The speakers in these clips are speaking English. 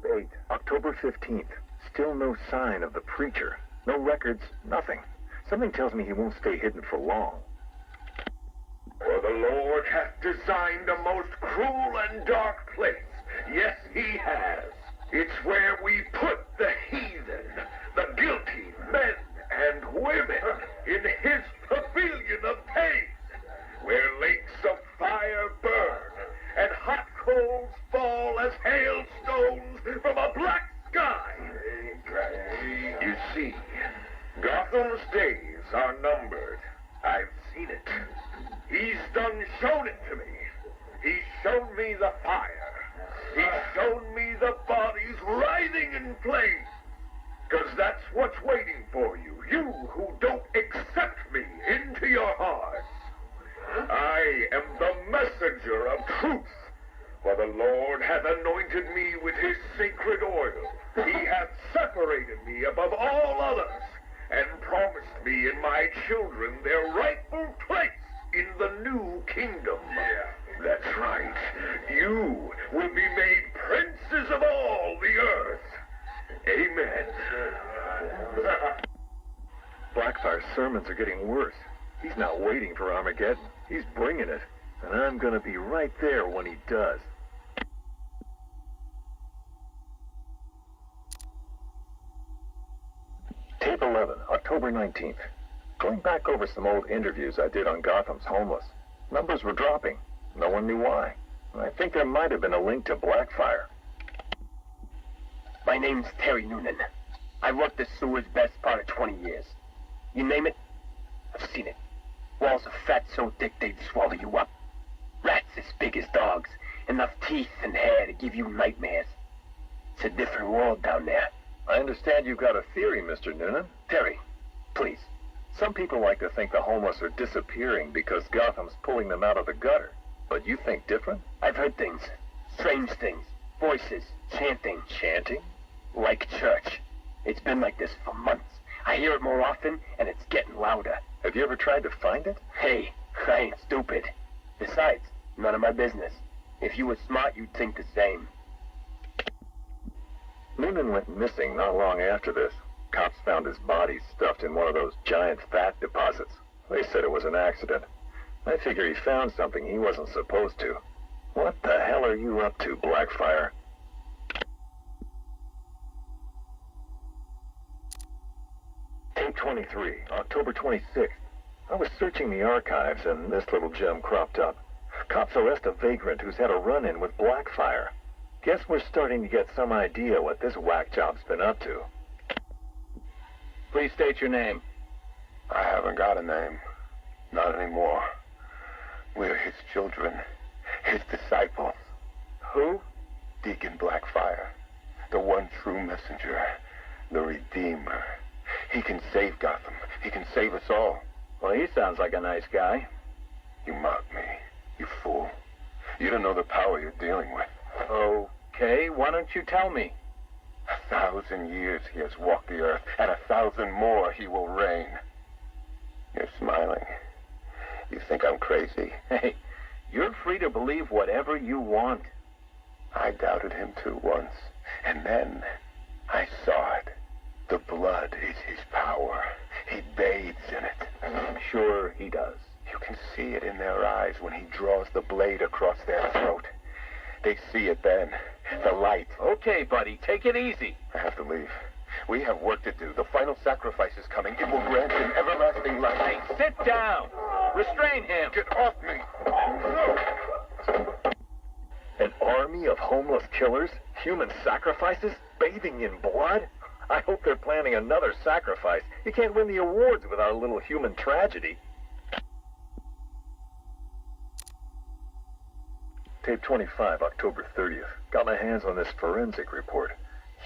Tape 8, October 15th. Still no sign of the preacher. No records, nothing. Something tells me he won't stay hidden for long. For the Lord hath designed a most cruel and dark place. Yes, he has. It's where we put the heathen, the guilty men and women in his pavilion of pain, where lakes of fire burn and hot coals fall as hailstones from a black sky. You see, Gotham's days are numbered. I've seen it. He's shown it to me. He's shown me the fire. He's shown me the bodies writhing in flames. 'Cause that's what's waiting for you, you who don't accept me into your hearts. I am the messenger of truth, for the Lord hath anointed me with his sacred oil. He hath separated me above all others, and promised me and my children their rightful place in the new kingdom. That's right. You will be made princes of all the earth. Amen. Blackfire's sermons are getting worse. He's not waiting for Armageddon. He's bringing it. And I'm going to be right there when he does. Tape 11, October 19th. Going back over some old interviews I did on Gotham's homeless. Numbers were dropping. No one knew why. I think there might have been a link to Blackfire. My name's Terry Noonan. I worked the sewers best part of 20 years. You name it, I've seen it. Walls of fat so thick they'd swallow you up. Rats as big as dogs. Enough teeth and hair to give you nightmares. It's a different world down there. I understand you've got a theory, Mr. Noonan. Terry, please. Some people like to think the homeless are disappearing because Gotham's pulling them out of the gutter. But you think different? I've heard things. Strange things. Voices. Chanting. Chanting? Like church. It's been like this for months. I hear it more often, and it's getting louder. Have you ever tried to find it? Hey, I ain't stupid. Besides, none of my business. If you were smart, you'd think the same. Noonan went missing not long after this. Cops found his body stuffed in one of those giant fat deposits. They said it was an accident. I figure he found something he wasn't supposed to. What the hell are you up to, Blackfire? Tape 23, October 26th. I was searching the archives and this little gem cropped up. Cops arrest a vagrant who's had a run-in with Blackfire. Guess we're starting to get some idea what this whack job's been up to. Please state your name. I haven't got a name. Not anymore. We're his children. His disciples. Who? Deacon Blackfire. The one true messenger. The Redeemer. He can save Gotham. He can save us all. Well, he sounds like a nice guy. You mock me, you fool. You don't know the power you're dealing with. Okay, why don't you tell me? 1,000 years he has walked the earth, and 1,000 more he will reign. You're smiling. You think I'm crazy? Hey, you're free to believe whatever you want. I doubted him too once, and then I saw it. The blood is his power. He bathes in it. I'm sure he does. You can see it in their eyes when he draws the blade across their throat. They see it then. The light. Okay, buddy, take it easy. I have to leave. We have work to do. The final sacrifice is coming. It will grant him everlasting life. Hey, sit down. Restrain him. Get off me. An army of homeless killers? Human sacrifices? Bathing in blood? I hope they're planning another sacrifice. You can't win the awards with our little human tragedy. Tape 25, October 30th. Got my hands on this forensic report.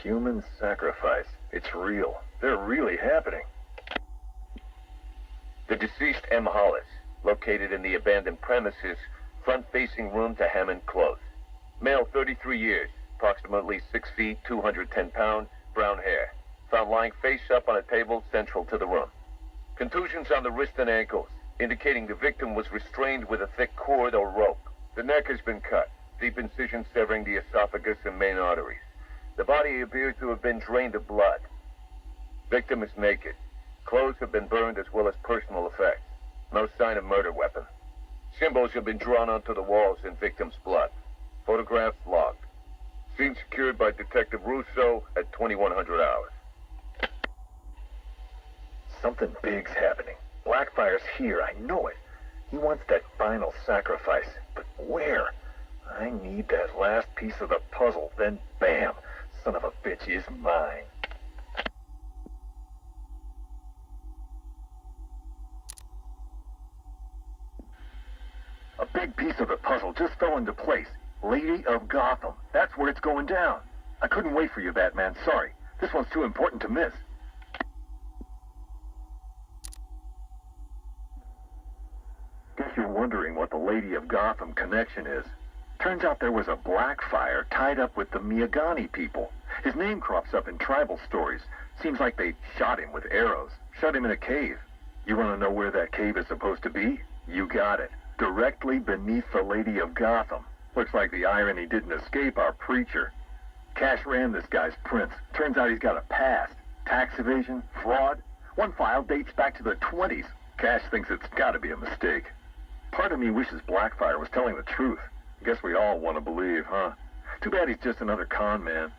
Human sacrifice. It's real. They're really happening. The deceased M. Hollis, located in the abandoned premises, front-facing room to Hammond Close. Male, 33 years, approximately 6 feet, 210 pounds, brown hair. Found lying face up on a table central to the room. Contusions on the wrist and ankles, indicating the victim was restrained with a thick cord or rope. The neck has been cut, deep incision severing the esophagus and main arteries. The body appears to have been drained of blood. Victim is naked. Clothes have been burned as well as personal effects. No sign of murder weapon. Symbols have been drawn onto the walls in victim's blood. Photographs logged. Scene secured by Detective Russo at 2100 hours. Something big's happening. Blackfire's here, I know it. He wants that final sacrifice, but where? I need that last piece of the puzzle, then bam, son of a bitch is mine. A big piece of the puzzle just fell into place. Lady of Gotham. That's where it's going down. I couldn't wait for you, Batman. Sorry. This one's too important to miss. Guess you're wondering what the Lady of Gotham connection is. Turns out there was a Blackfire tied up with the Miyagani people. His name crops up in tribal stories. Seems like they shot him with arrows. Shut him in a cave. You want to know where that cave is supposed to be? You got it. Directly beneath the Lady of Gotham. Looks like the irony didn't escape our preacher. Cash ran this guy's prints. Turns out he's got a past. Tax evasion, fraud. One file dates back to the 20s. Cash thinks it's got to be a mistake. Part of me wishes Blackfire was telling the truth. Guess we all want to believe, huh? Too bad he's just another con man.